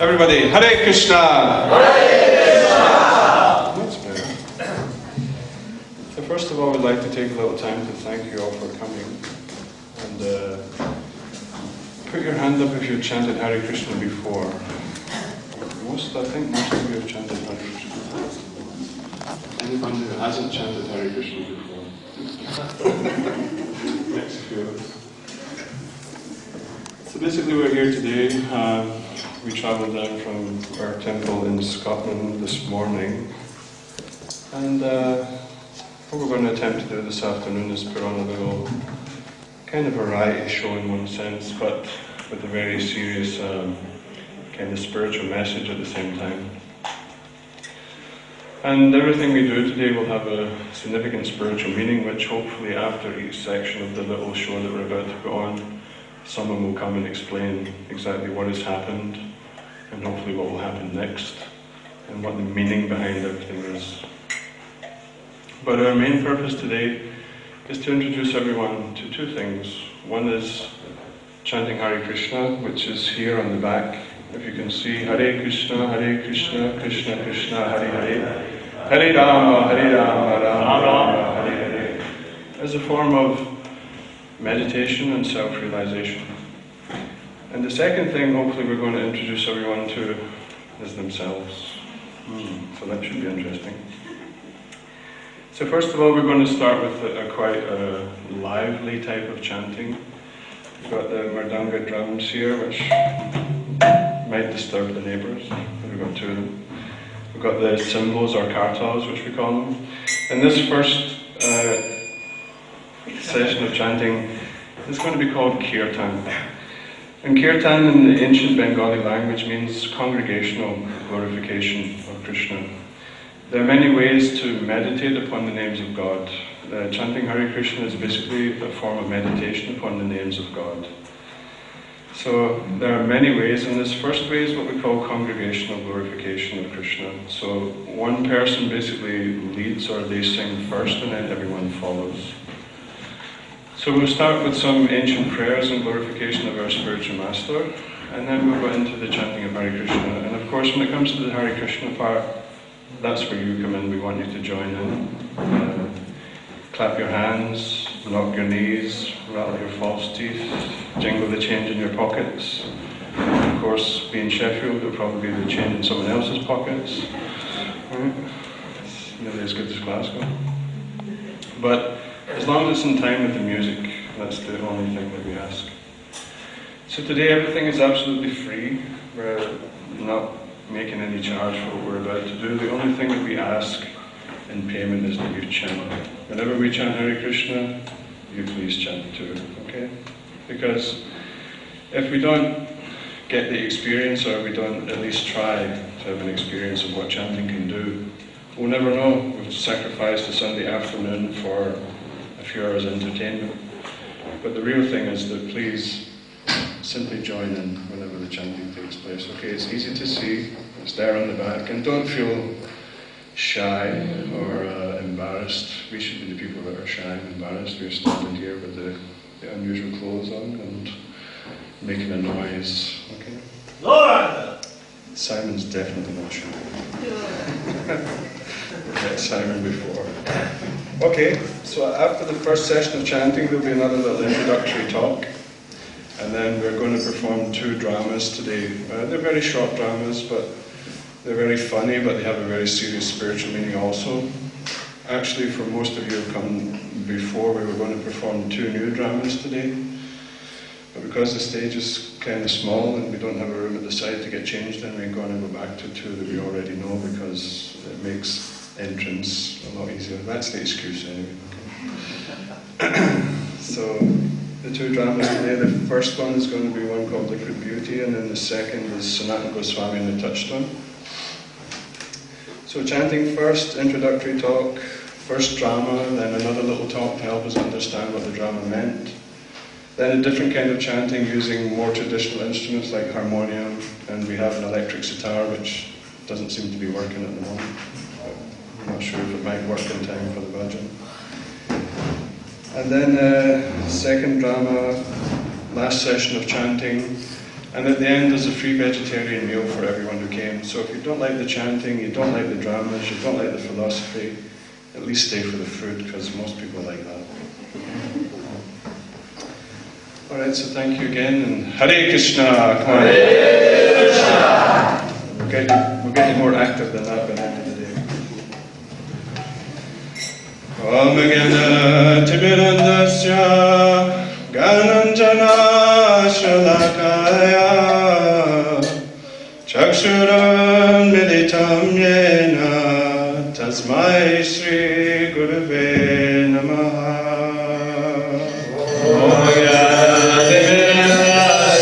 Everybody, Hare Krishna! Hare Krishna! That's better. So first of all, we'd like to take a little time to thank you all for coming. And put your hand up if you've chanted Hare Krishna before. I think most of you have chanted Hare Krishna. Anyone who hasn't chanted Hare Krishna before? Next few. So basically we're here today. We travelled down from our temple in Scotland this morning, and what we're going to attempt to do this afternoon is put on a little kind of variety show in one sense, but with a very serious kind of spiritual message at the same time. And everything we do today will have a significant spiritual meaning, which hopefully after each section of the little show that we're about to put on, someone will come and explain exactly what has happened, and hopefully what will happen next, and what the meaning behind everything is. But our main purpose today is to introduce everyone to two things. One is chanting Hare Krishna, which is here on the back. If you can see, Hare Krishna, Krishna Krishna, Hare Hare, Hare Rama, Rama Rama, Hare Hare, as a form of meditation and self-realization. And the second thing, hopefully, we're going to introduce everyone to is themselves. So that should be interesting. So first of all, we're going to start with a quite lively type of chanting. We've got the Mridanga drums here, which might disturb the neighbours. We've got two of them. We've got the cymbals or kartals, which we call them. And this first session of chanting is going to be called kirtan. And kirtan in the ancient Bengali language means congregational glorification of Krishna. There are many ways to meditate upon the names of God. Chanting Hare Krishna is basically a form of meditation upon the names of God. So there are many ways, and this first way is what we call congregational glorification of Krishna. So one person basically leads, or they sing first, and then everyone follows. So we'll start with some ancient prayers and glorification of our spiritual master, and then we'll go into the chanting of Hare Krishna. And of course, when it comes to the Hare Krishna part, that's where you come in. We want you to join in. Clap your hands, knock your knees, rattle your false teeth, jingle the change in your pockets. Of course, being Sheffield, there'll probably be the change in someone else's pockets. Right? It's nearly as good as Glasgow. But as long as it's in time with the music, that's the only thing that we ask. So today everything is absolutely free. We're not making any charge for what we're about to do. The only thing that we ask in payment is that you chant. Whenever we chant Hare Krishna, you please chant too, okay? Because if we don't get the experience, or we don't at least try to have an experience of what chanting can do, we'll never know. We've sacrificed a Sunday afternoon for a few hours entertainment. But the real thing is that please simply join in whenever the chanting takes place. Okay, it's easy to see, it's there on the back, and don't feel shy or embarrassed. We should be the people that are shy and embarrassed. We're standing here with the unusual clothes on and making a noise, okay? Lord! Simon's definitely not shy. We've met Simon before. Okay, so after the first session of chanting, there'll be another little introductory talk. And then we're going to perform two dramas today. They're very short dramas, but they're very funny, but they have a very serious spiritual meaning also. Actually, for most of you who have come before, we were going to perform two new dramas today. But because the stage is kind of small and we don't have a room at the side to get changed in, we're going to go back to two that we already know, because it makes entrance a lot easier. That's the excuse anyway. Okay. So the two dramas today, the first one is going to be one called Liquid Beauty, and then the second is Sanatana Goswami and the Touchstone. So chanting first, introductory talk, first drama, then another little talk to help us understand what the drama meant. Then a different kind of chanting using more traditional instruments like harmonium, and we have an electric sitar which doesn't seem to be working at the moment. I'm not sure if it might work in time for the bhajan. And then second drama, last session of chanting, And at the end, there's a free vegetarian meal for everyone who came. So if you don't like the chanting, you don't like the dramas, you don't like the philosophy, at least stay for the food, because most people like that. All right, so thank you again, and Hare Krishna. Come on. Hare Krishna. We're getting more active than that by the end of the day. Om Gana Tibirandasya Gananjana Shalakaya Chakshuram Militam Yena Tasmai Shri Gurave Namaha. Om Gana Tibirandasya Gananjana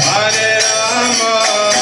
Hare Rama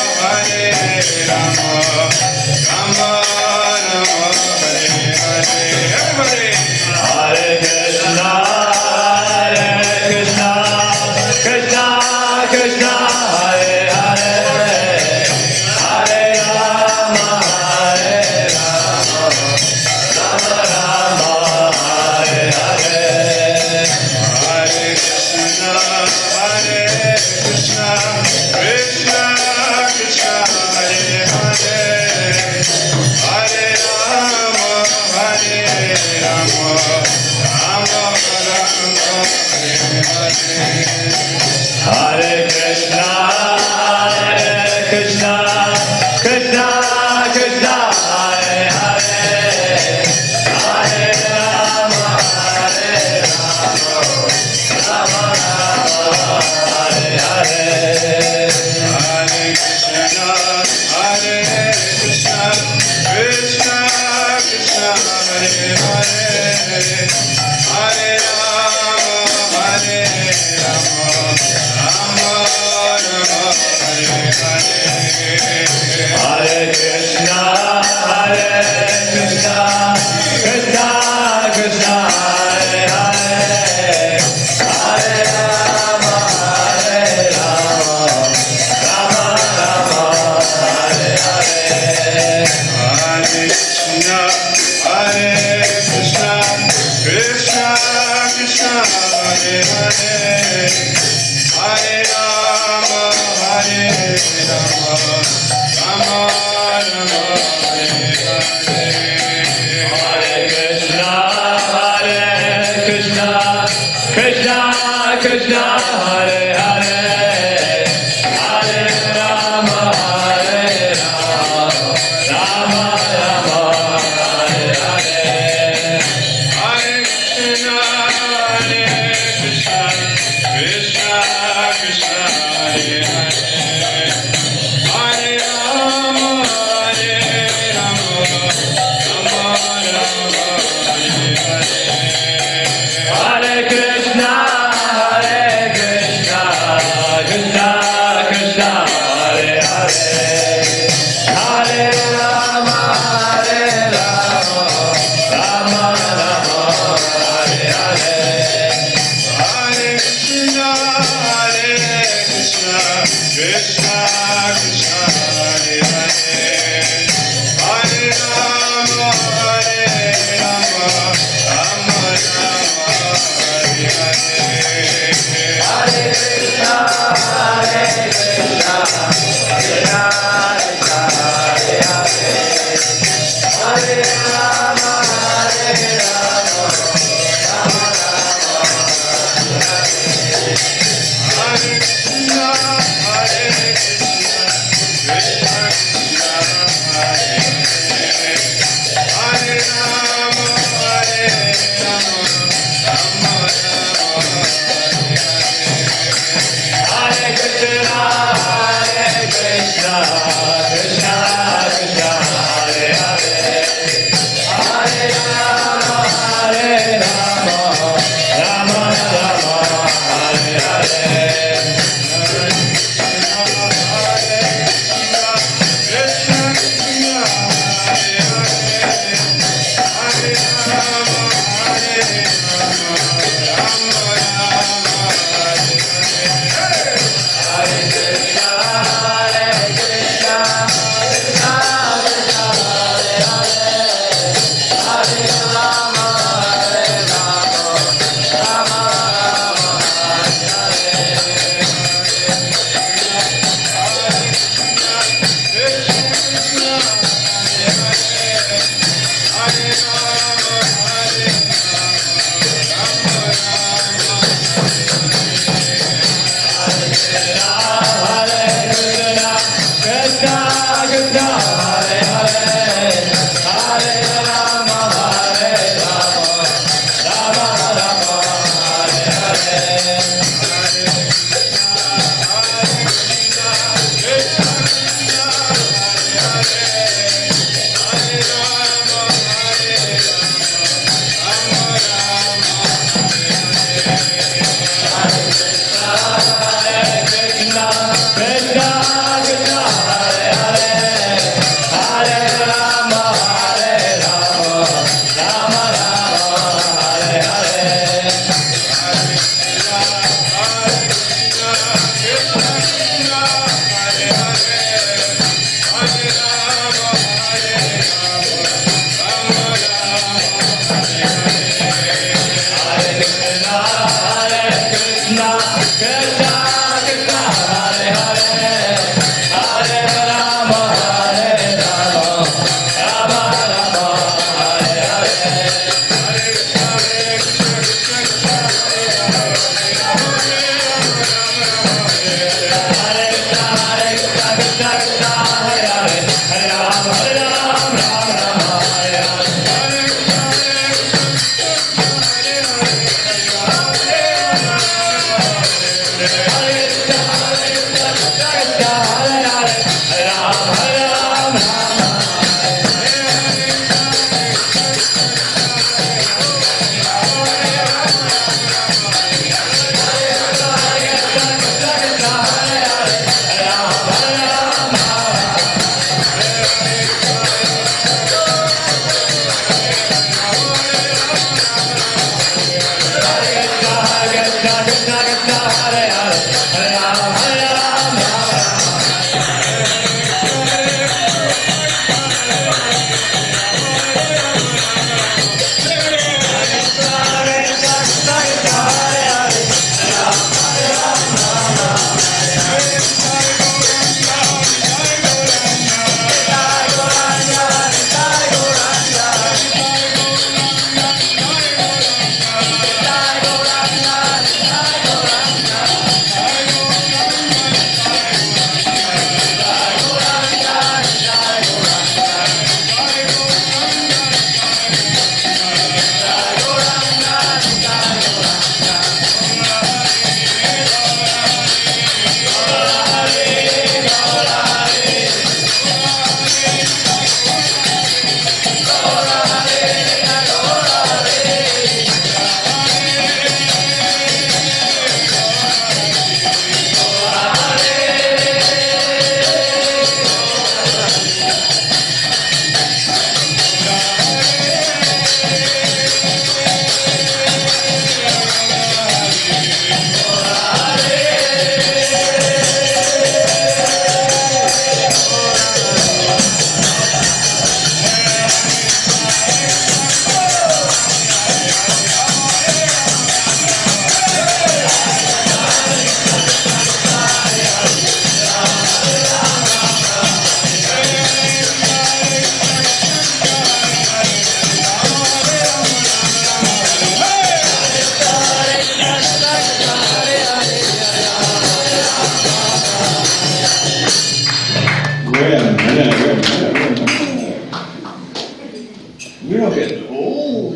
We're all getting old.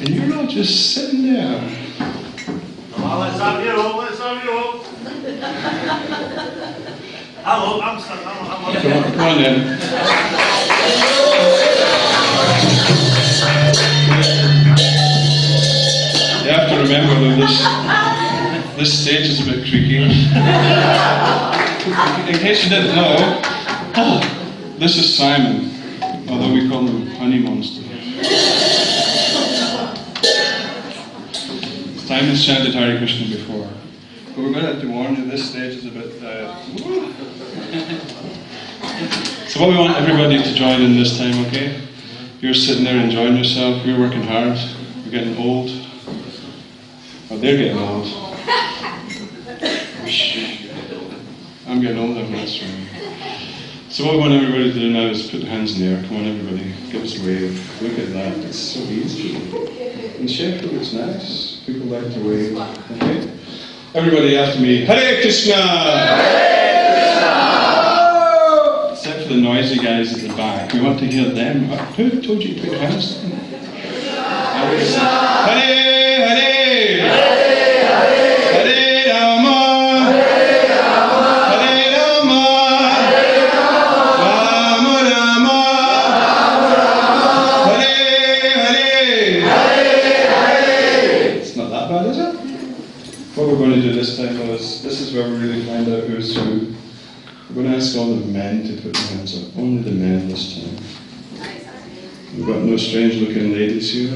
And you're all just sitting there. Well, let's have you all, let's have you all. I'm Come on then. You have to remember though, this stage is a bit creaky. In case you didn't know, this is Simon, although we call him Honey Monster. Simon's chanted Hare Krishna before, but we're going to have to warn you, this stage is a bit... So what we want everybody to join in this time, okay? You're sitting there enjoying yourself, we're working hard, we're getting old. Well, they're getting old. I'm getting older, that's right. So what we want everybody to do now is put their hands in the air. Come on everybody, give us a wave. Look at that, it's so easy. In Sheffield it's nice, people like to wave. Okay? Everybody after me, Hare Krishna! Hare Krishna! Except for the noisy guys at the back, we want to hear them. Who told you to put your hands down? Hare Krishna! Hare Hare! What we're going to do this time is, this is where we really find out who's who. We're going to ask all the men to put their hands up. Only the men this time. We've got no strange looking ladies here.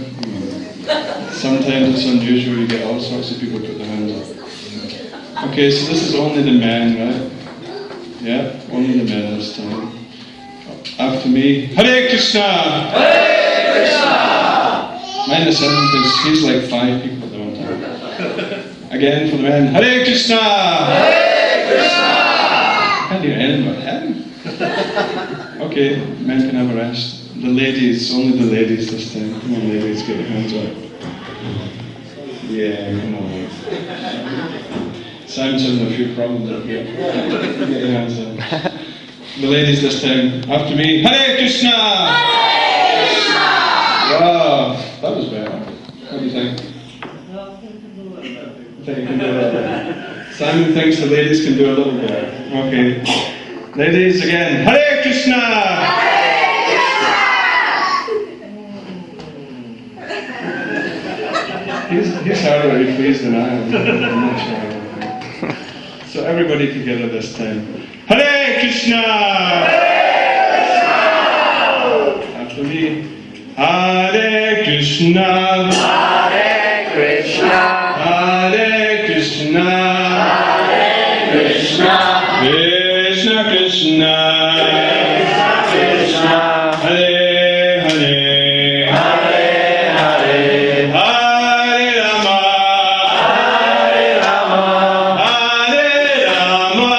Sometimes it's unusual, you get all sorts of people put their hands up. Okay, so this is only the men, right? Yeah, only the men this time. After after me. Hare Krishna! Hare Krishna! Minus him, because he's like 5 people at the one time. Again for the men. Hare Krishna! Hare Krishna! I can't hear anything but heaven. Okay, men can have a rest. The ladies, only the ladies this time. Come on ladies, get your hands up. Yeah, come on. Simon's having a few problems up here. Get your hands up. The ladies this time. After me. Hare Krishna! Hare Krishna! Wow, that was better. What do you think? I think you can do a little better. Simon thinks the ladies can do a little better. Okay. Ladies again. Hare Krishna! Hare Krishna! He's harder to be pleased than I am. I'm not sure. So everybody together this time. Hare Krishna! Hare Krishna! After me. Hare Krishna! Hare Krishna! Hare Krishna! Hare Krishna! Krishna Krishna! Krishna Krishna! Hare Hare! Hare Hare! Hare Rama! Hare Rama! Hare Rama!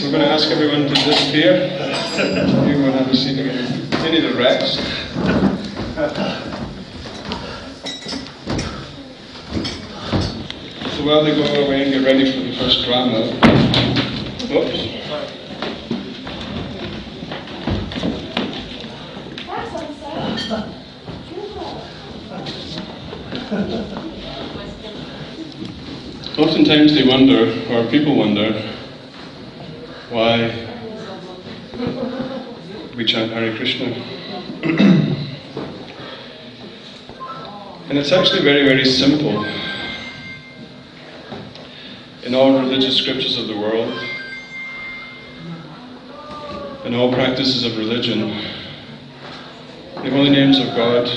So we're going to ask everyone to disappear. You go and have a seat again. You need a rest. So while they go away and get ready for the first drama, whoops. Oftentimes they wonder, or people wonder, why we chant Hare Krishna. And it's actually very, very simple. In all religious scriptures of the world, in all practices of religion, the holy names of God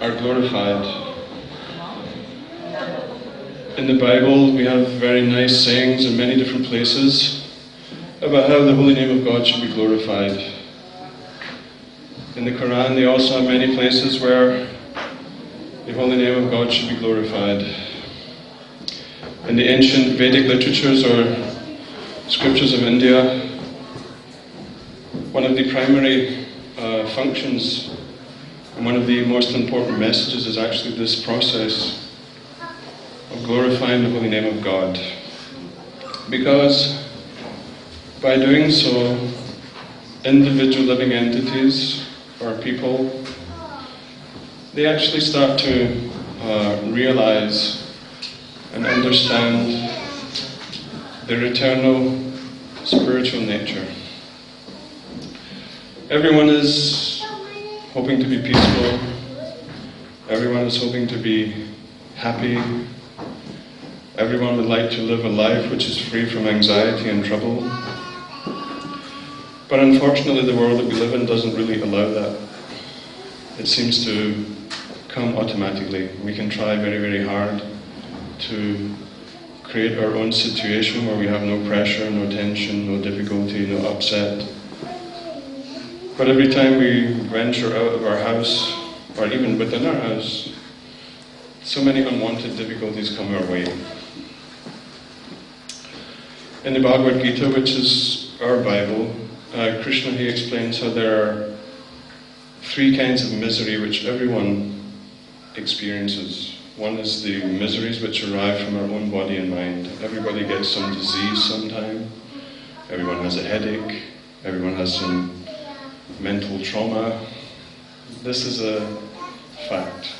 are glorified. In the Bible, we have very nice sayings in many different places about how the holy name of God should be glorified. In the Quran, they also have many places where the holy name of God should be glorified. In the ancient Vedic literatures or scriptures of India, one of the primary functions and one of the most important messages is actually this process of glorifying the holy name of God. Because by doing so, individual living entities or people, they actually start to realize and understand their eternal spiritual nature. Everyone is hoping to be peaceful. Everyone is hoping to be happy. Everyone would like to live a life which is free from anxiety and trouble. But unfortunately, the world that we live in doesn't really allow that. It seems to come automatically. We can try very, very hard to create our own situation where we have no pressure, no tension, no difficulty, no upset. But every time we venture out of our house, or even within our house, so many unwanted difficulties come our way. In the Bhagavad Gita, which is our Bible, Krishna, he explains how there are 3 kinds of misery which everyone experiences. One is the miseries which arise from our own body and mind. Everybody gets some disease sometime. Everyone has a headache. Everyone has some mental trauma. This is a fact.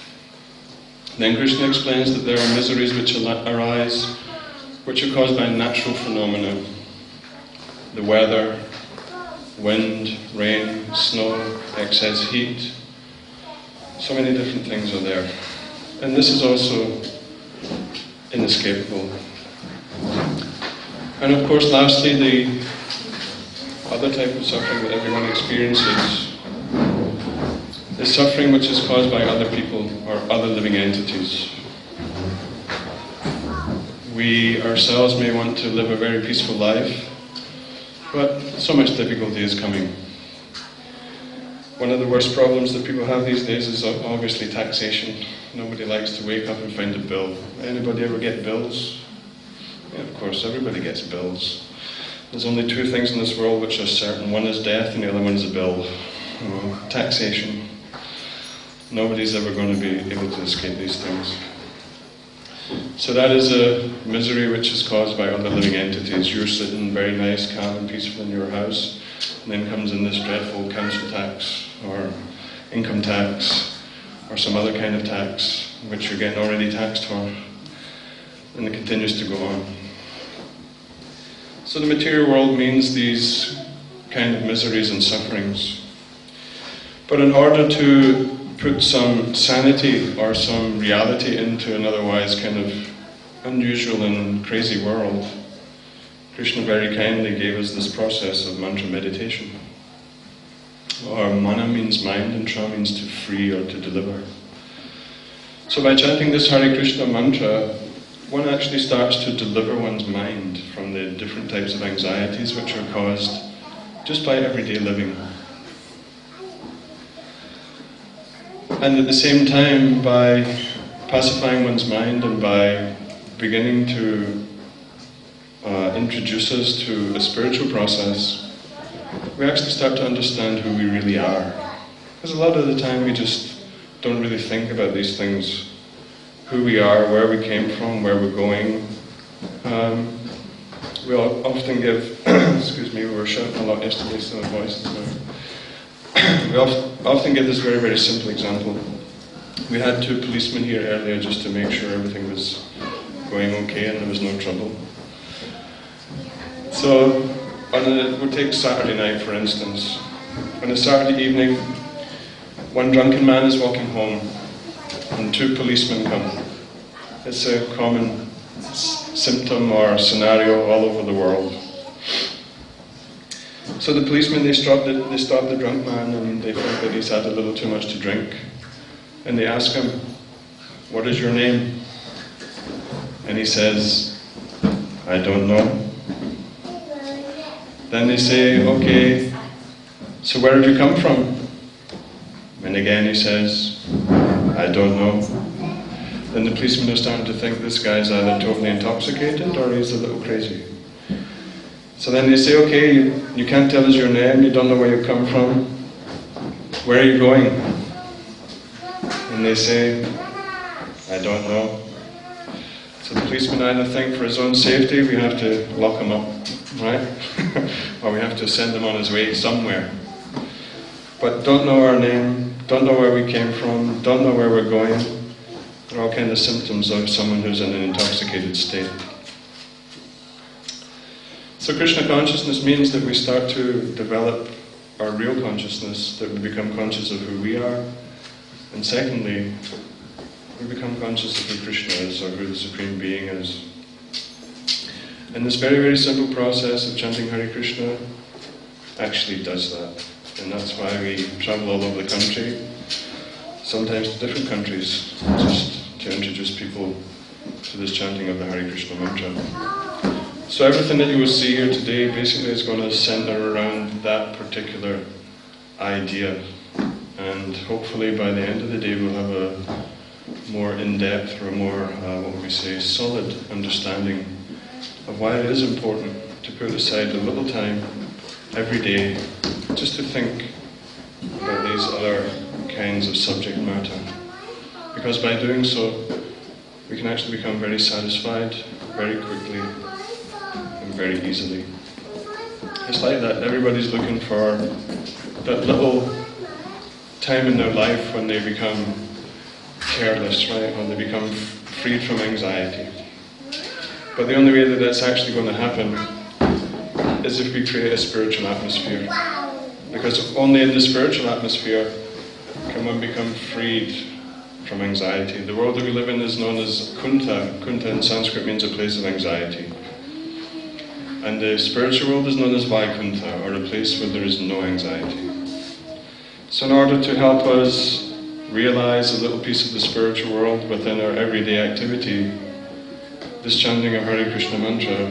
Then Krishna explains that there are miseries which arise, which are caused by natural phenomena. The weather, wind, rain, snow, excess heat. So many different things are there. And this is also inescapable. And of course, lastly, the other type of suffering that everyone experiences is suffering which is caused by other people or other living entities. We ourselves may want to live a very peaceful life, but so much difficulty is coming. One of the worst problems that people have these days is obviously taxation. Nobody likes to wake up and find a bill. Anybody ever get bills? Yeah, of course, everybody gets bills. There's only 2 things in this world which are certain. One is death and the other one is a bill. Taxation. Nobody's ever going to be able to escape these things. So that is a misery which is caused by other living entities. You're sitting very nice, calm and peaceful in your house, and then comes in this dreadful council tax or income tax or some other kind of tax which you're getting already taxed for, and it continues to go on. So the material world means these kind of miseries and sufferings. But in order to put some sanity or some reality into an otherwise kind of unusual and crazy world, Krishna very kindly gave us this process of mantra meditation. Or mana means mind and tra means to free or to deliver. So by chanting this Hare Krishna mantra, one actually starts to deliver one's mind from the different types of anxieties which are caused just by everyday living. And at the same time, by pacifying one's mind and by beginning to introduce us to a spiritual process, we actually start to understand who we really are. Because a lot of the time we just don't really think about these things. Who we are, where we came from, where we're going. We often give, excuse me, we were shouting a lot yesterday, so my voice is now. We often give this very, very simple example. We had 2 policemen here earlier just to make sure everything was going okay and there was no trouble. So, we'll take Saturday night for instance. On a Saturday evening, one drunken man is walking home and 2 policemen come. It's a common symptom or scenario all over the world. So the policemen, they stop the drunk man and they think that he's had a little too much to drink. And they ask him, "What is your name?" And he says, "I don't know." Then they say, "Okay, so where did you come from?" And again he says, "I don't know." Then the policemen are starting to think this guy's either totally intoxicated or he's a little crazy. So then they say, "Okay, you can't tell us your name, you don't know where you come from. Where are you going?" And they say, "I don't know." So the policeman either think for his own safety we have to lock him up, right? Or we have to send him on his way somewhere. But don't know our name, don't know where we came from, don't know where we're going. They're all kind of symptoms of someone who's in an intoxicated state. So Krishna consciousness means that we start to develop our real consciousness, that we become conscious of who we are. And secondly, we become conscious of who Krishna is, or who the Supreme Being is. And this very, very simple process of chanting Hare Krishna actually does that. And that's why we travel all over the country, sometimes to different countries, just to introduce people to this chanting of the Hare Krishna mantra. So everything that you will see here today basically is going to center around that particular idea. And hopefully by the end of the day we'll have a more in-depth or a more, what would we say, solid understanding of why it is important to put aside a little time every day just to think about these other kinds of subject matter. Because by doing so, we can actually become very satisfied very quickly and very easily. It's like that, everybody's looking for that little time in their life when they become careless, right? When they become freed from anxiety. But the only way that that's actually going to happen is if we create a spiritual atmosphere. Because only in the spiritual atmosphere can one become freed from anxiety. The world that we live in is known as Kunta. Kunta in Sanskrit means a place of anxiety. And the spiritual world is known as Vaikuntha, or a place where there is no anxiety. So in order to help us realize a little piece of the spiritual world within our everyday activity, this chanting of Hare Krishna mantra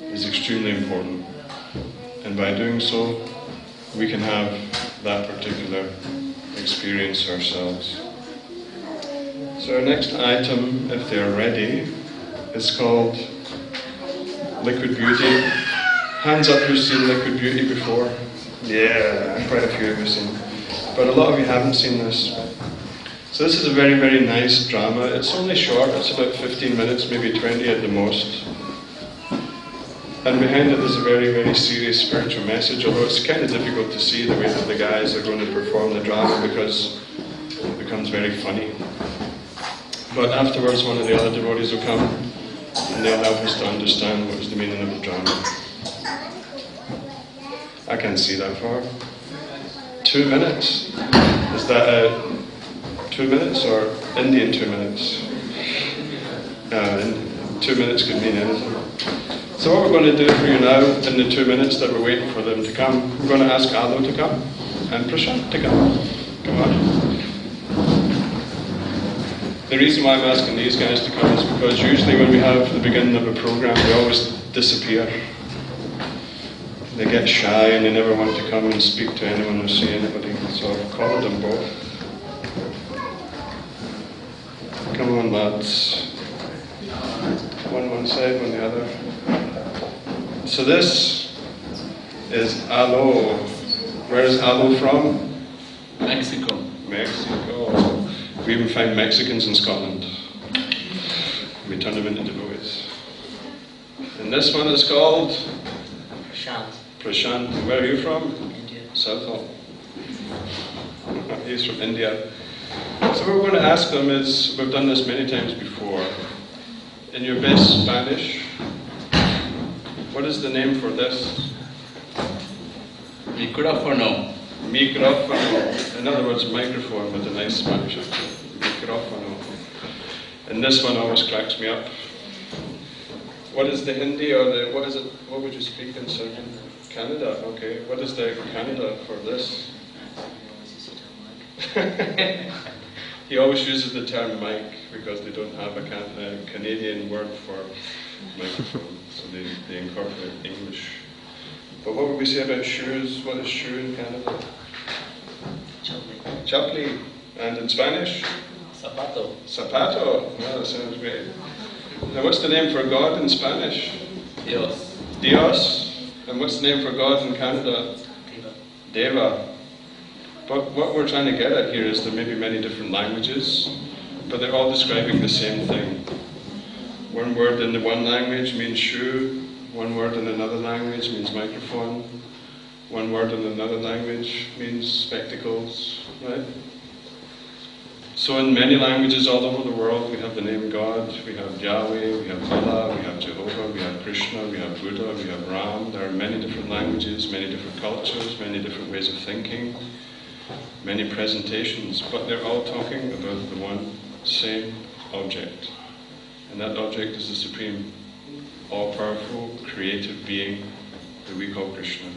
is extremely important. And by doing so, we can have that particular experience ourselves. So our next item, if they're ready, is called Liquid Beauty. Hands up who's seen Liquid Beauty before? Yeah, quite a few of you have seen. But a lot of you haven't seen this. So this is a very, very nice drama. It's only short, it's about 15 minutes, maybe 20 at the most. And behind it there's a very, very serious spiritual message, although it's kind of difficult to see the way that the guys are going to perform the drama because it becomes very funny. But afterwards one of the other devotees will come and they'll help us to understand what is the meaning of the drama. I can't see that far. 2 minutes. Is that 2 minutes or Indian 2 minutes? 2 minutes could mean anything. So what we're going to do for you now, in the 2 minutes that we're waiting for them to come, we're going to ask Alo to come and Prashant to come. Come on. The reason why I'm asking these guys to come is because usually when we have the beginning of a program, they always disappear. They get shy and they never want to come and speak to anyone or see anybody. So I've called them both. Come on, lads. One side, one the other. So this is aloe. Where is aloe from? Mexico. Mexico. We even find Mexicans in Scotland. We turn them into devotees. And this one is called? Prashant. Prashant. Where are you from? India. Southall. He's from India. So what we're going to ask them is, we've done this many times before, in your best Spanish, what is the name for this? Micrófono. Micrófono. In other words, microphone, but a nice Spanish accent. Micrófono. And this one always cracks me up. What is the Hindi or the, what is it, what would you speak in South Canada? Okay, what is the Canada for this? He always uses the term mic because they don't have a Canadian word for microphone, so they incorporate English. But what would we say about shoes? What is shoe in Canada? Chapli. Chapli. And in Spanish? Zapato. Zapato. Oh, that sounds great. Now what's the name for God in Spanish? Dios. Dios. And what's the name for God in Canada? Diva. Deva. But what we're trying to get at here is there may be many different languages, but they're all describing the same thing. One word in the one language means shoe, one word in another language means microphone, one word in another language means spectacles, right? So in many languages all over the world we have the name God, we have Yahweh, we have Allah, we have Jehovah, we have Krishna, we have Buddha, we have Ram. There are many different languages, many different cultures, many different ways of thinking, many presentations, but they're all talking about the one same object. And that object is the supreme, all-powerful, creative being that we call Krishna.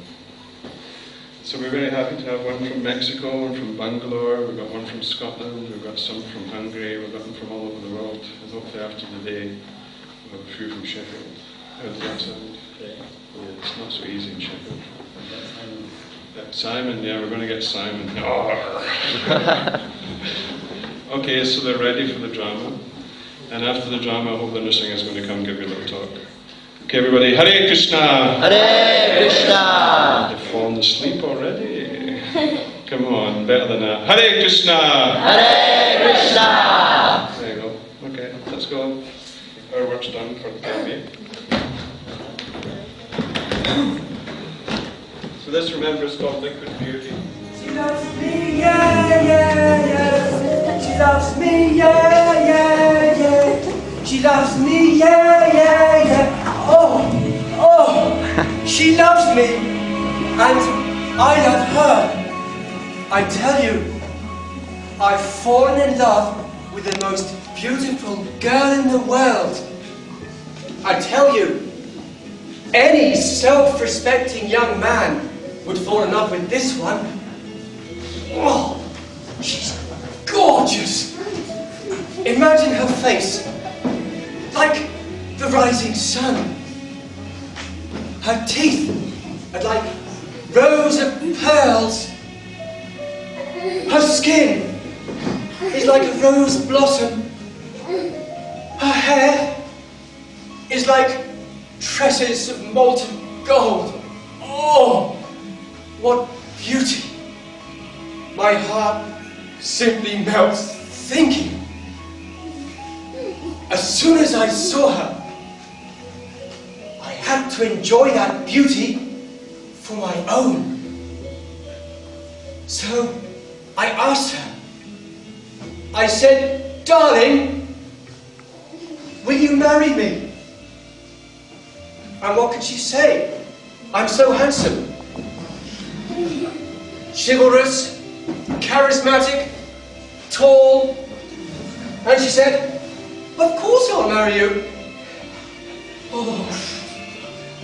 So we're very happy to have one from Mexico, one from Bangalore, we've got one from Scotland, we've got some from Hungary, we've got them from all over the world, and hopefully after the day we'll have a few from Sheffield. How does that sound? Okay. Yeah, it's not so easy in Sheffield. Simon, yeah, we're going to get Simon. Okay, so they're ready for the drama. And after the drama, I hope the nursing is going to come give you a little talk. Okay, everybody, Hare Krishna! Hare Krishna! They've fallen asleep already. Come on, better than that. Hare Krishna! Hare Krishna! There you go. Okay, let's go. Our work's done for the time being. So this, remember, is called Liquid Beauty. She loves me, yeah, yeah, yeah. She loves me, yeah, yeah, yeah. She loves me, yeah, yeah, yeah. Oh, she loves me, and I love her. I tell you, I've fallen in love with the most beautiful girl in the world. I tell you, any self-respecting young man would fall in love with this one. Oh, she's gorgeous. Imagine her face, like the rising sun. Her teeth are like rows of pearls. Her skin is like a rose blossom. Her hair is like tresses of molten gold. Oh, what beauty! My heart simply melts thinking. As soon as I saw her, I had to enjoy that beauty for my own. So I asked her. I said, "Darling, will you marry me?" And what could she say? I'm so handsome, chivalrous, charismatic, tall. And she said, "Of course I'll marry you." Oh,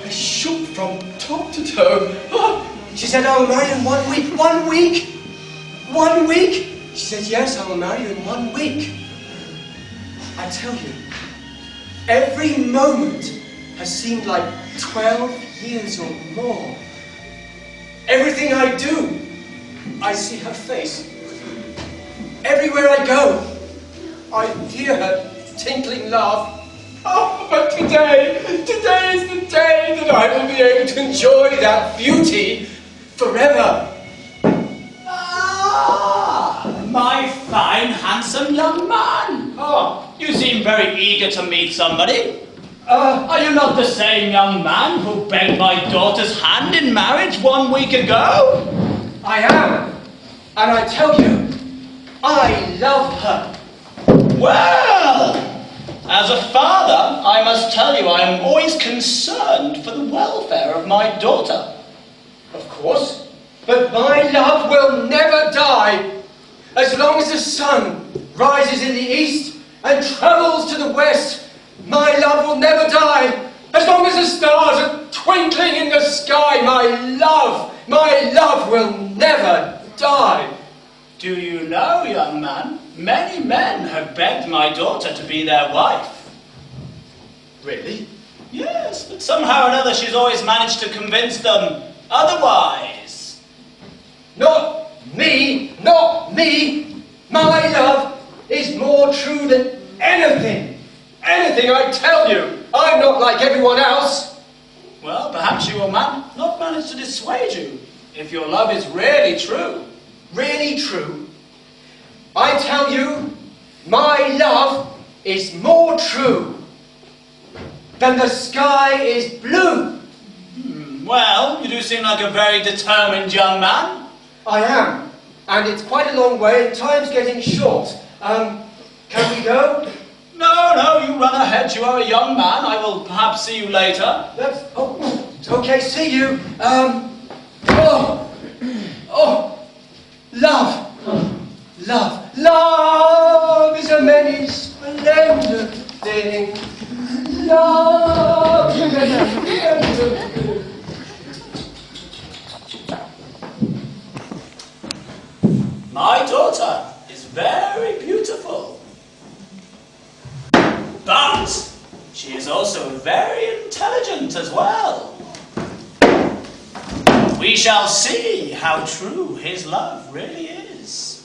I shook from top to toe. Oh, she said, "I will marry you in 1 week." 1 week? 1 week? She said, "Yes, I will marry you in 1 week." I tell you, every moment has seemed like 12 years or more. Everything I do, I see her face. Everywhere I go, I hear her tinkling laugh. Oh, but today is the day that I will be able to enjoy that beauty forever. Ah, my fine, handsome young man. Oh, you seem very eager to meet somebody. Are you not the same young man who begged my daughter's hand in marriage 1 week ago? I am. And I tell you, I love her. Well, as a father, I must tell you I am always concerned for the welfare of my daughter. Of course. But my love will never die. As long as the sun rises in the east and travels to the west, my love will never die. As long as the stars are twinkling in the sky, my love will never die. Do you know, young man, many men have begged my daughter to be their wife. Really? Yes, but somehow or another she's always managed to convince them otherwise. Not me, not me. My love is more true than anything. Anything, I tell you. I'm not like everyone else. Well, perhaps you will not manage to dissuade you, if your love is really true. Really true? I tell you, my love is more true than the sky is blue. Well, you do seem like a very determined young man. I am, and it's quite a long way, and time's getting short. Can we go? No, you run ahead. You are a young man. I will perhaps see you later. It's okay, see you. Love is a many splendid thing. Love is a many splendid thing. My daughter is very beautiful. But she is also very intelligent as well. We shall see how true his love really is.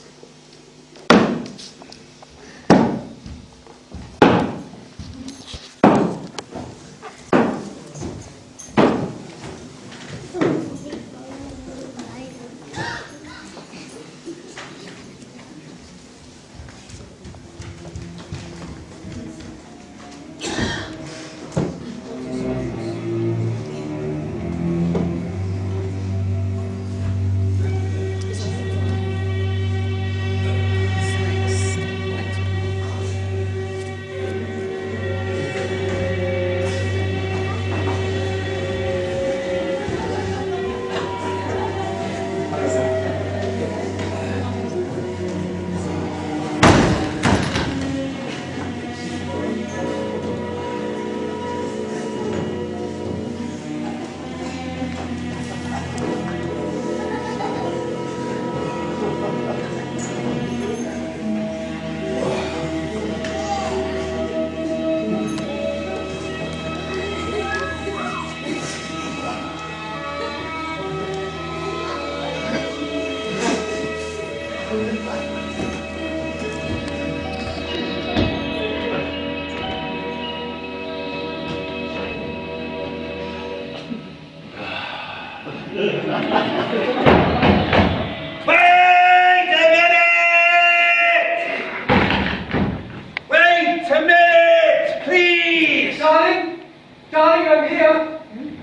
Darling, I'm here.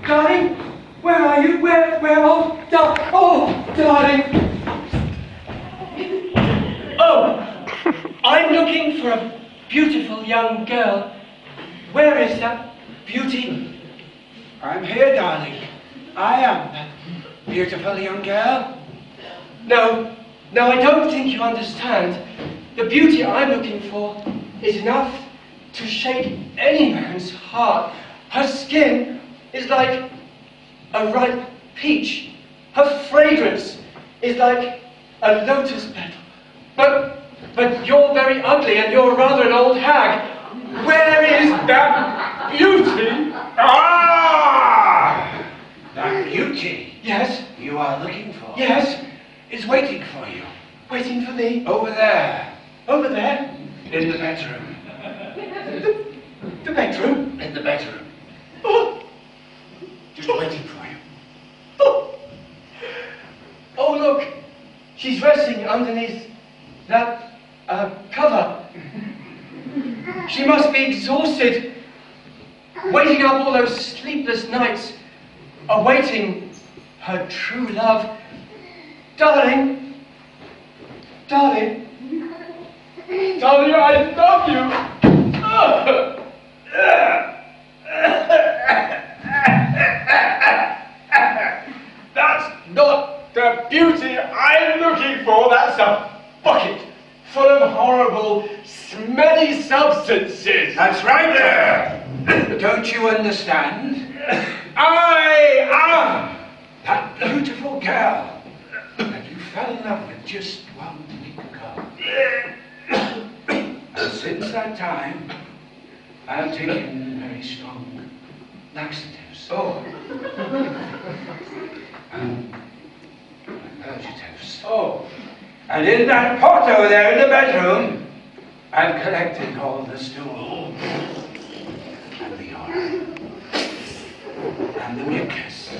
Darling, where are you? Where? Darling. Oh, I'm looking for a beautiful young girl. Where is that beauty? I'm here, darling. I am that beautiful young girl. No, I don't think you understand. The beauty I'm looking for is enough to shake any man's heart. Her skin is like a ripe peach. Her fragrance is like a lotus petal. But you're very ugly and you're rather an old hag. Where is that beauty? Ah! That beauty Yes, you are looking for yes, is waiting for you. waiting for me. Over there, Over there. in the bedroom. The bedroom? In the bedroom. Oh, just waiting for you. Oh, look. She's resting underneath that cover. She must be exhausted, waiting up all those sleepless nights, awaiting her true love. Darling, darling, darling, I love you. That's not the beauty I'm looking for. That's a bucket full of horrible, smelly substances. That's right there. Don't you understand? I am that beautiful girl that you fell in love with just 1 week ago. And since that time, I have taken very strong laxatives. Oh. And purgatives. Oh. And in that pot over there in the bedroom, I've collected all the stool. And the urine. And the mucus.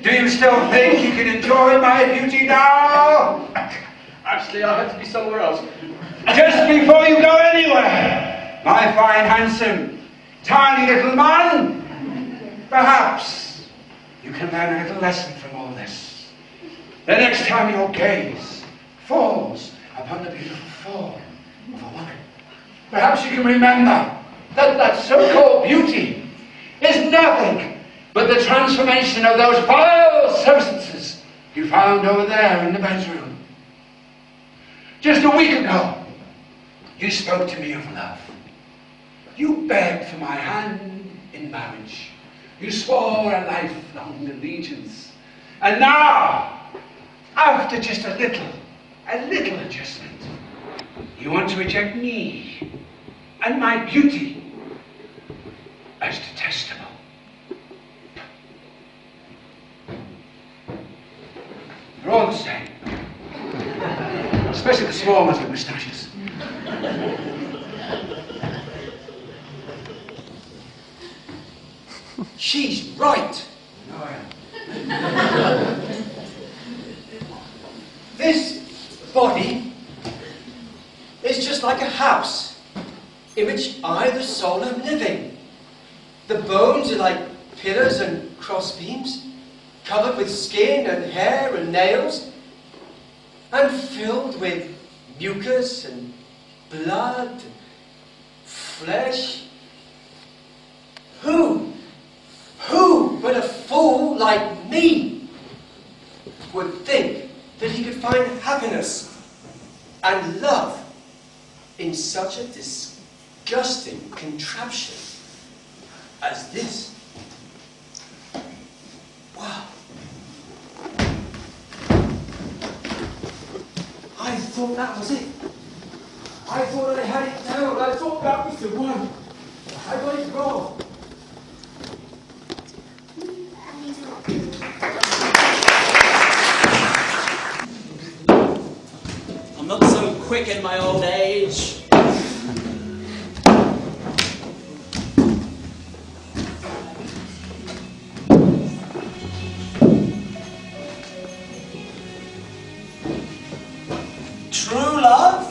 Do you still think you can enjoy my beauty now? Actually, I had to be somewhere else. Just before you go anywhere, my fine, handsome, tiny little man, perhaps you can learn a little lesson from all this. The next time your gaze falls upon the beautiful form of a woman, perhaps you can remember that that so-called beauty is nothing but the transformation of those vile substances you found over there in the bedroom. Just a week ago, you spoke to me of love. You begged for my hand in marriage. You swore a lifelong allegiance. And now, after just a little adjustment, you want to reject me and my beauty as detestable. They're all the same. Especially the small ones with moustaches. She's right. No, I am. This body is just like a house in which I, the soul, am living. The bones are like pillars and crossbeams, covered with skin and hair and nails, and filled with mucus and blood and flesh. Who but a fool like me would think that he could find happiness and love in such a disgusting contraption as this? Wow. I thought that was it. I thought I had it down. I thought that was the one. I got it wrong. I'm not so quick in my old age. True love?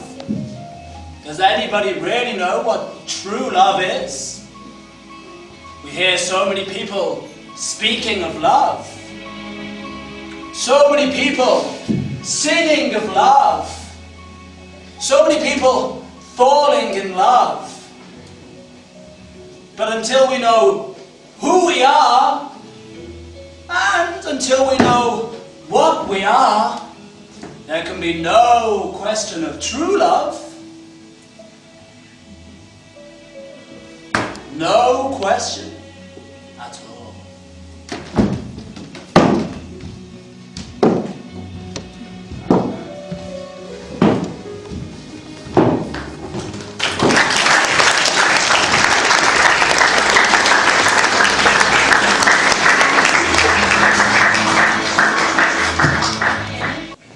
Does anybody really know what true love is? We hear so many people speaking of love. So many people singing of love. So many people falling in love. But until we know who we are, and until we know what we are, there can be no question of true love. No question at all.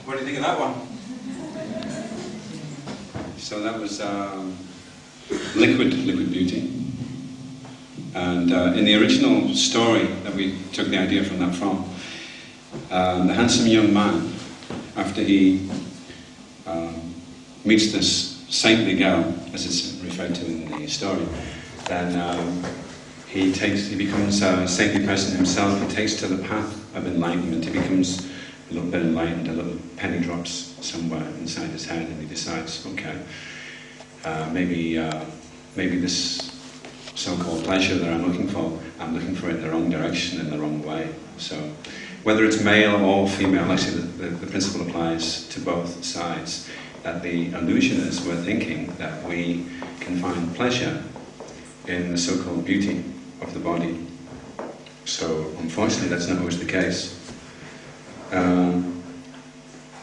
What do you think of that one? liquid beauty. And in the original story that we took the idea from, the handsome young man, after he meets this saintly girl, as it's referred to in the story, then he becomes a saintly person himself. He takes to the path of enlightenment. He becomes a little bit enlightened. A little penny drops somewhere inside his head, and he decides, okay, maybe this so-called pleasure that I'm looking for it in the wrong direction, in the wrong way. So, whether it's male or female, actually the principle applies to both sides. That the illusion is we're thinking that we can find pleasure in the so-called beauty of the body. So, unfortunately, that's not always the case.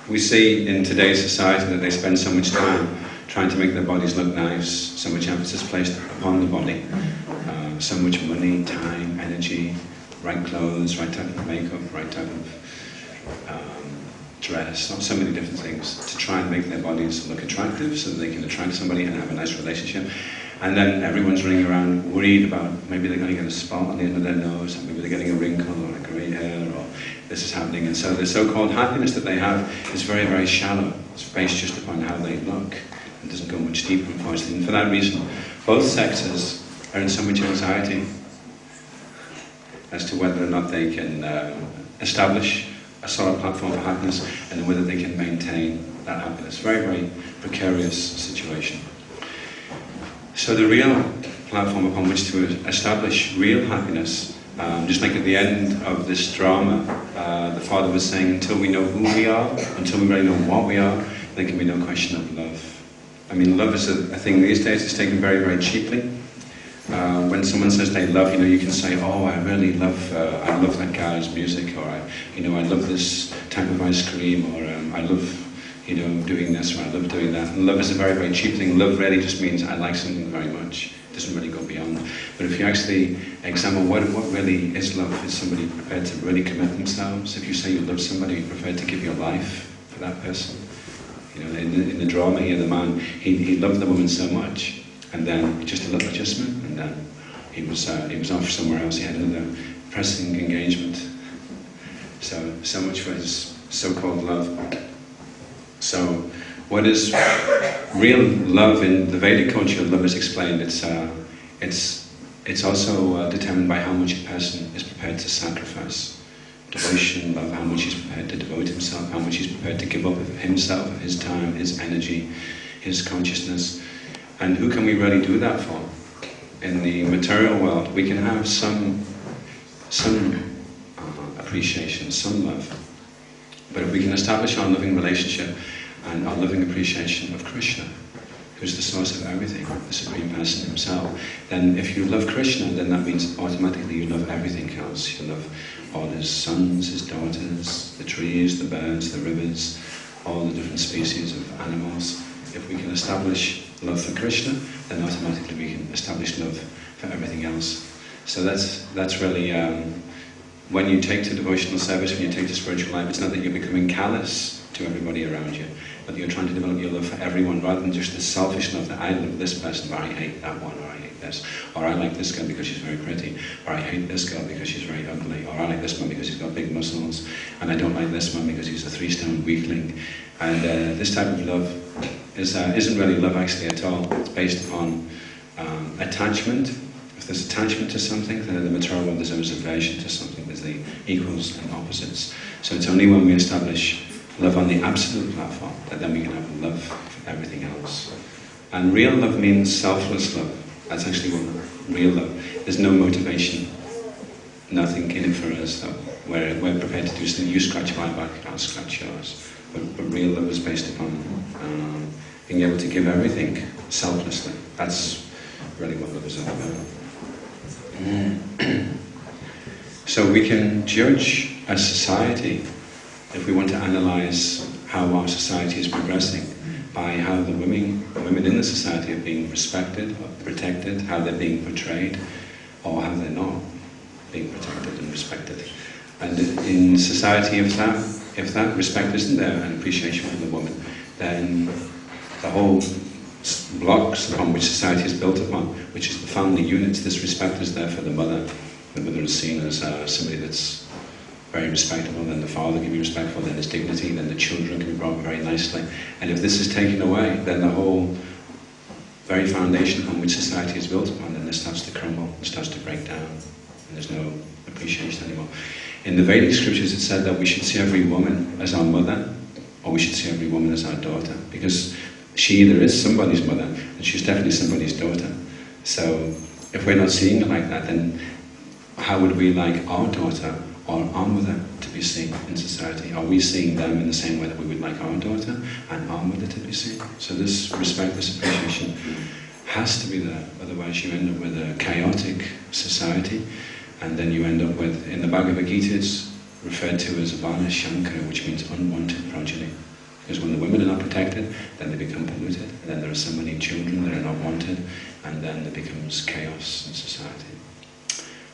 We see in today's society that they spend so much time trying to make their bodies look nice, so much emphasis placed upon the body, so much money, time, energy, right clothes, right type of makeup, right type of dress, so many different things to try and make their bodies look attractive so that they can attract somebody and have a nice relationship. And then everyone's running around worried about maybe they're going to get a spot on the end of their nose, or maybe they're getting a wrinkle or a grey hair, or this is happening. And so the so-called happiness that they have is very, very shallow. It's based just upon how they look. It doesn't go much deeper, unfortunately. And for that reason, both sexes are in so much anxiety as to whether or not they can establish a solid platform for happiness, and whether they can maintain that happiness. Very, very precarious situation. So the real platform upon which to establish real happiness, just like at the end of this drama, the father was saying, until we know who we are, until we really know what we are, there can be no question of love. I mean, love is a thing these days. It's taken very, very cheaply. When someone says they love, you can say, oh, I really love, I love that guy's music, or I love this type of ice cream, or I love, doing this, or I love doing that. And love is a very, very cheap thing. Love really just means I like something very much. It doesn't really go beyond. But if you actually examine what really is love, is somebody prepared to really commit themselves? If you say you love somebody, you're prepared to give your life for that person. In the drama here, the man, he loved the woman so much. And then just a little adjustment, and then he was off somewhere else. He had another pressing engagement. So much for his so-called love. So, what is real love in the Vedic culture? Love is explained. It's also determined by how much a person is prepared to sacrifice. Devotion, love, how much he's prepared to devote himself, how much he's prepared to give up of himself, of his time, his energy, his consciousness. And who can we really do that for? In the material world, we can have some appreciation, some love. But if we can establish our loving relationship and our loving appreciation of Krishna, who's the source of everything, the Supreme Person himself, then if you love Krishna, then that means automatically you love everything else. You love all his sons, his daughters, the trees, the birds, the rivers, all the different species of animals. If we can establish love for Krishna, then automatically we can establish love for everything else. So that's really, when you take to devotional service, when you take to spiritual life, it's not that you're becoming callous to everybody around you, but you're trying to develop your love for everyone, rather than just the selfish love that I love this person, or I hate that one, or I hate this, or I like this girl because she's very pretty, or I hate this girl because she's very ugly, or I like this man because he's got big muscles, and I don't like this man because he's a 3-stone weakling. And this type of love isn't really love actually at all. It's based upon attachment. If there's attachment to something, then in the material world there's always aversion to something. There's the equals and opposites. So it's only when we establish love on the absolute platform that then we can have love for everything else. And real love means selfless love. That's actually what real love. There's no motivation, nothing in it for us. Though. We're prepared to do something. You scratch my back, I'll scratch yours. But real love is based upon being able to give everything selflessly. That's really what love is all about. So we can judge a society, if we want to analyse how our society is progressing, by how the women in the society are being respected or protected, how they're being portrayed, or how they're not being protected and respected. And in society, if that respect isn't there and appreciation for the woman, then the whole blocks upon which society is built upon, which is the family units. This respect is there for the mother. The mother is seen as somebody that's very respectable, then the father can be respectful, then his dignity, then the children can be brought up very nicely. And if this is taken away, then the whole very foundation upon which society is built upon, then this starts to crumble, it starts to break down, and there's no appreciation anymore. In the Vedic scriptures it said that we should see every woman as our mother, or we should see every woman as our daughter, because she either is somebody's mother, and she's definitely somebody's daughter. So if we're not seeing it like that, then how would we like our daughter or our mother to be seen in society? Are we seeing them in the same way that we would like our daughter and our mother to be seen? So this respect, this appreciation has to be there, otherwise you end up with a chaotic society, and then you end up with, in the Bhagavad Gita it's referred to as Vana Shankara, which means unwanted progeny. Because when the women are not protected, then they become polluted, and then there are so many children that are not wanted, and then there becomes chaos in society.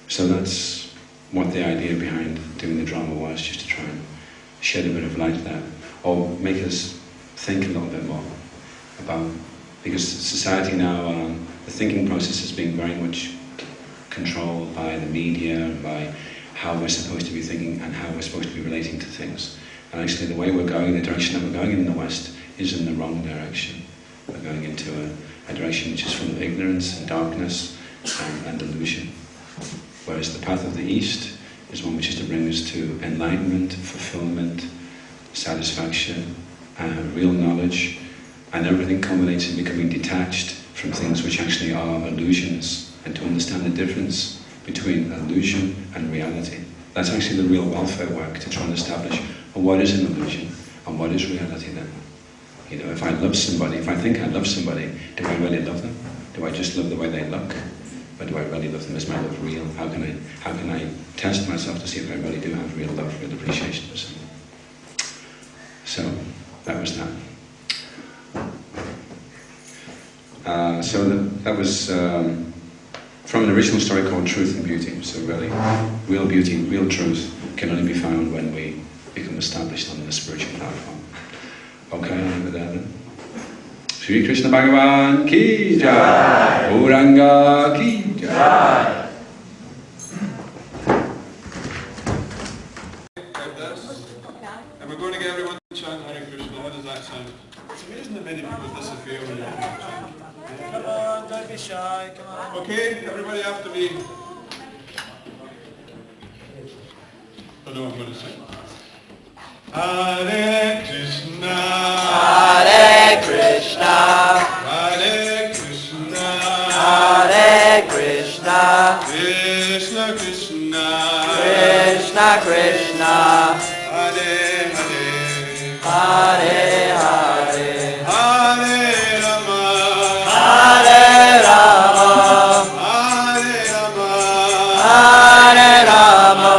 So that's what the idea behind doing the drama was, just to try and shed a bit of light there, or make us think a little bit more about, because society now, the thinking process is being very much controlled by the media, and by how we're supposed to be thinking and how we're supposed to be relating to things. And actually the way we're going, the direction that we're going in the West, is in the wrong direction. We're going into a direction which is full of ignorance and darkness and delusion. Whereas the path of the East is one which is to bring us to enlightenment, fulfillment, satisfaction, real knowledge, and everything culminates in becoming detached from things which actually are illusions, and to understand the difference between illusion and reality. That's actually the real welfare work, to try and establish what is an illusion and what is reality then. You know, if I love somebody, if I think I love somebody, do I really love them? Do I just love the way they look? Or do I really love them? Is my love real? How can I test myself to see if I really do have real love, real appreciation for someone? So, that was that. That was from an original story called Truth and Beauty. So really, real beauty, real truth can only be found when we become established on the spiritual platform. Okay, I'll leave it there then. Shri Krishna Bhagavan ki jai, Gauranga ki jai. And we're going to get everyone to chant Hare Krishna. How does that sound? It's amazing that many people disappear when you chant. Come on, don't be shy, come on. Okay, everybody after me. I know I'm going to sing. Hare Krishna, Hare Krishna, Hare Krishna, Hare Krishna, Krishna Krishna, Krishna Krishna, Hare Hare, Hare Hare, Hare Rama, Hare Rama, Hare Rama, Hare Rama,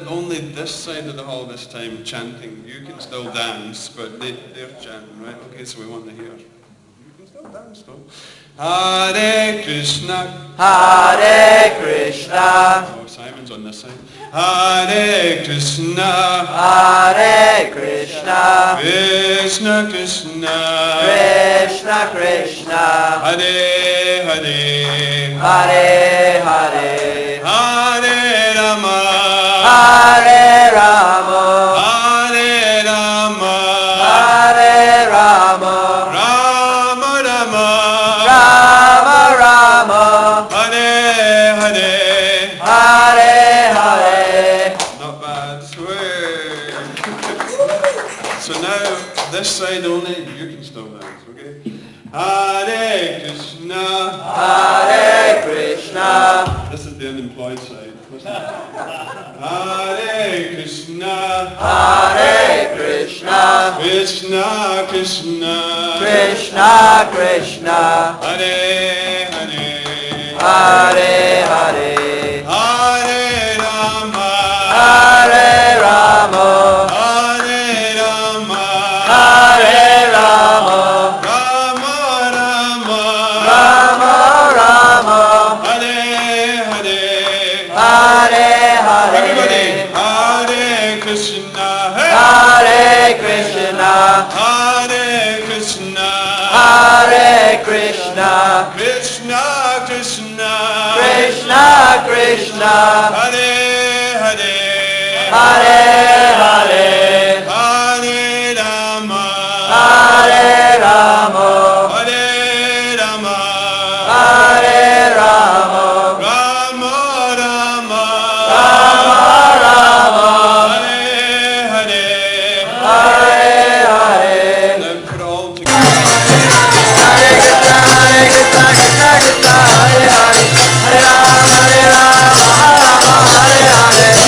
only this side of the hall this time chanting. You can still dance, but they're chanting, right? Okay, so we want to hear. You can still dance though. Hare Krishna. Hare Krishna, Oh, Simon's on this side. Hare Krishna. Hare Krishna, Krishna Krishna. Krishna Krishna, Hare Hare. Hare Hare, Hare Rama. Hare Rama, Hare Rama. Hare Rama, Rama Rama. Rama Rama, Hare Hare. Hare Hare. Not bad. So now, this side only, you can still dance, okay? Hare Krishna. Hare Krishna. This is the unemployed side. Hare Krishna. Hare Krishna. Krishna Krishna. Krishna Krishna. Hare Hare. Hare Hare. Hare Rama. Hare Rama. Hare Rama. Hare Rama. Rama Rama. Rama Rama. Hare Hare. Hare Everybody. Hare. Hare Krishna. Hey. Hare Krishna. Hare Krishna. Hare Krishna. Krishna Krishna. Krishna Krishna. Hare Hare. Hare Hare. Hare Rama. Hare Rama. Hare Rama. Hare Rama. Rama Rama. Rama Rama. Hare Hare. Hare Hare. Now put all together. Hare Krishna, Krishna Krishna, Hare Hare. Hare Rama, Hare Rama, Rama Hare Hare.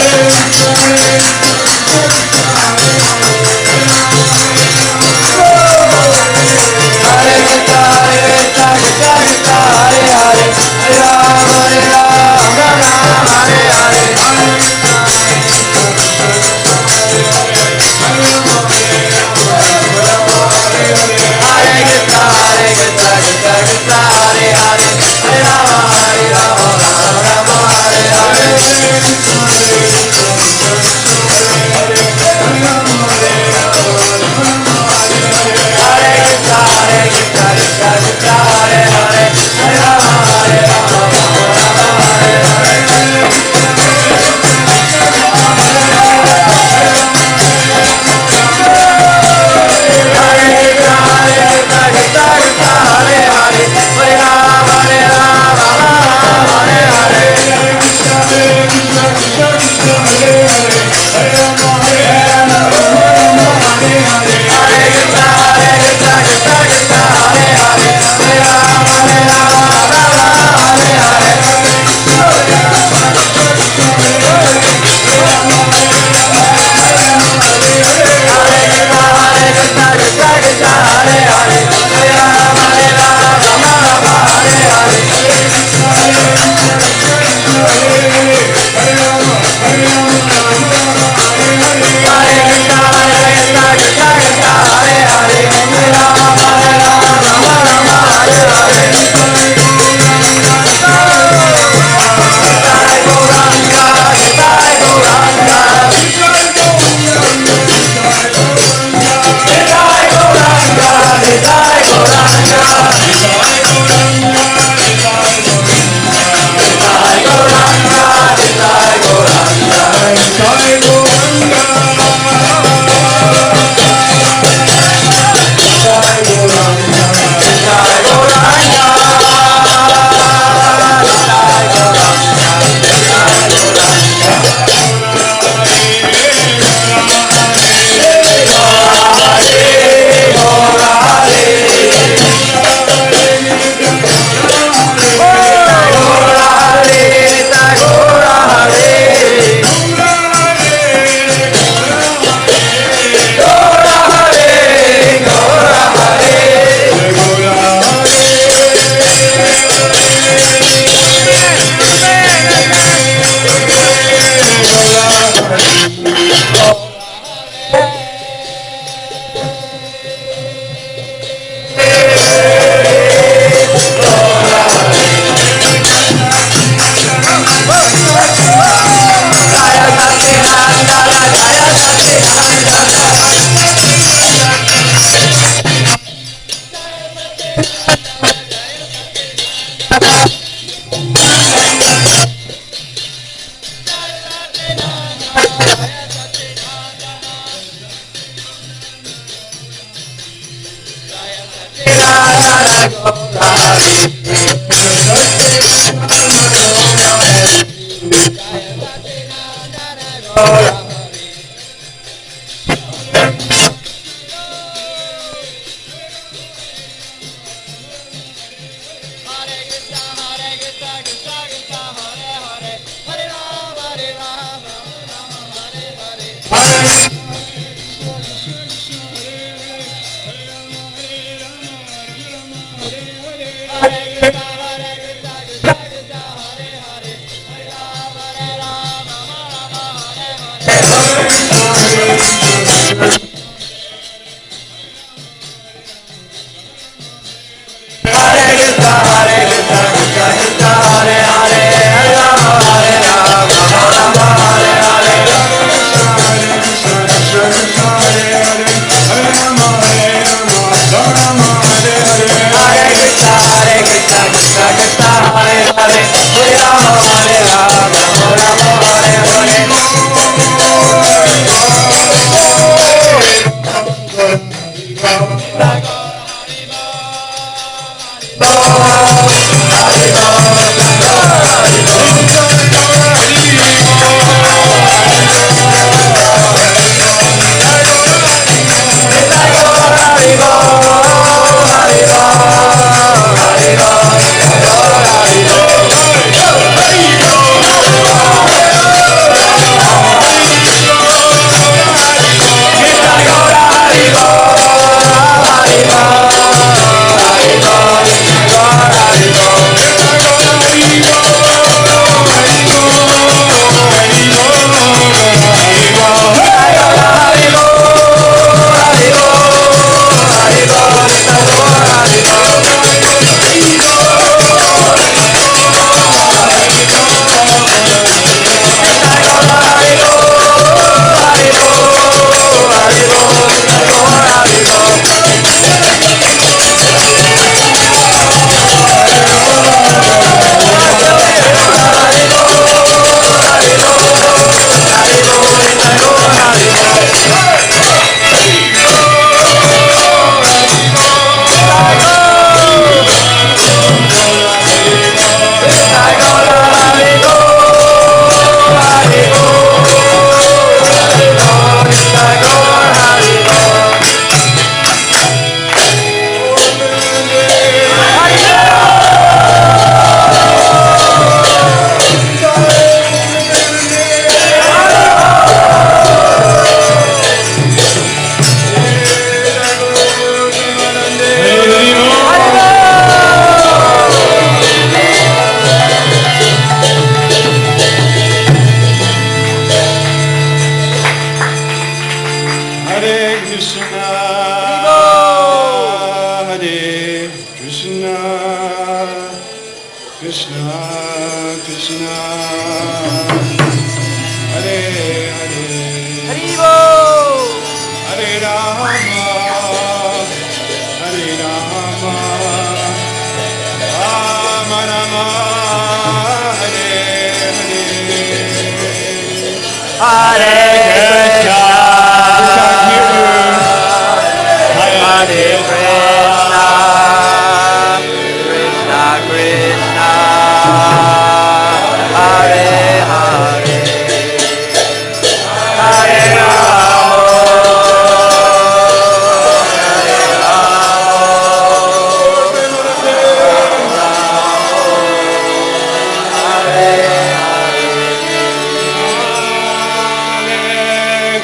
Krishna, Hare Hare, Haribo! Hare Rama, Hare Rama, Rama Rama, Hare Hare, Hare Krishna! we can't hear you. Hare Krishna! Krishna Krishna! Hare Hare! Hare Rama! Hare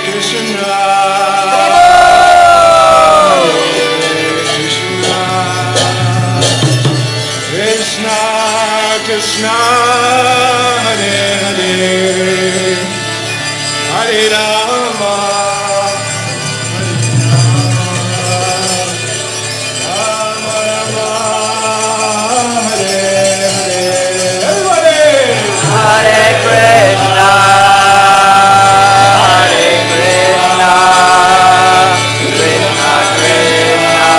Krishna, Krishna Krishna, Hare Hare, Hare Rama, Rama Rama, Hare Hare. Everybody! Hare Krishna! Hare Krishna! Krishna Krishna!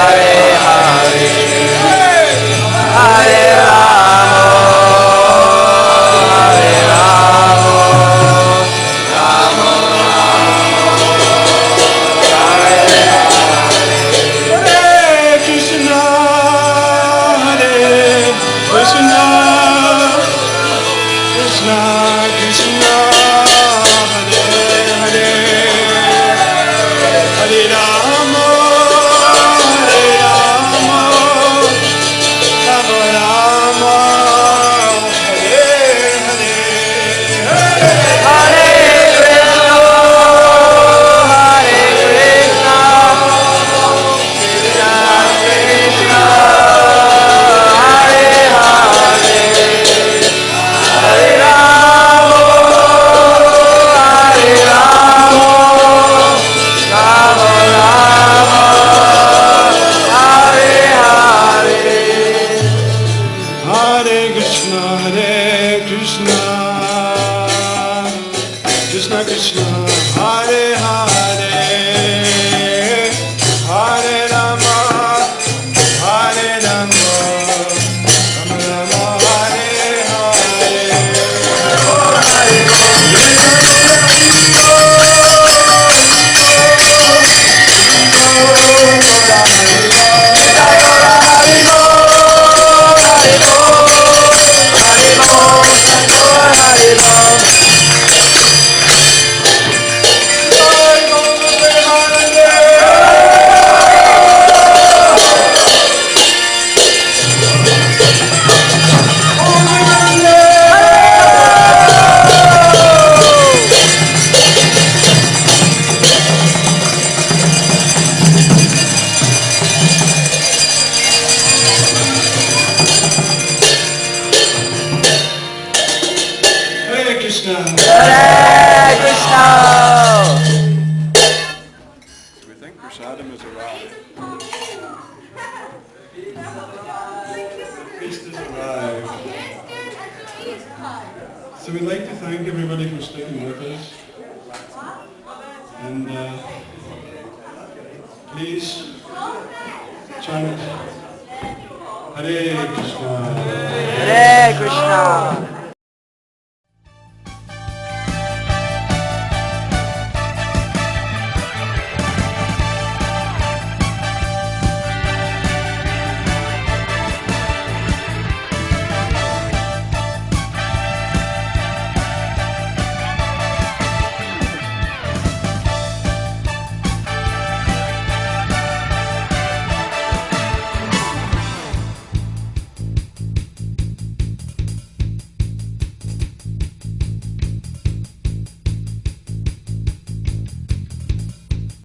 Hare Hare! Hare Rama! Hare Rama! Rama Hare Krishna, Hare Krishna, Krishna Krishna, Hare Hare, Hare Rama, Hare Rama, Rama Rama, Hare Hare, Hare Krishna, Hare Krishna, Krishna Krishna, Hare Hare, Hare Rama, Hare Rama, Rama Rama, Hare Hare. Hare Krishna, Krishna Krishna, Hare Hare, Hare Rama, Hare Rama, Rama Rama, Hare Hare Krishna. Hare Krishna. We think Prasadam has arrived. The feast has arrived. So we'd like to thank everybody for sticking with us. And please chant Hare Krishna. Hare Krishna.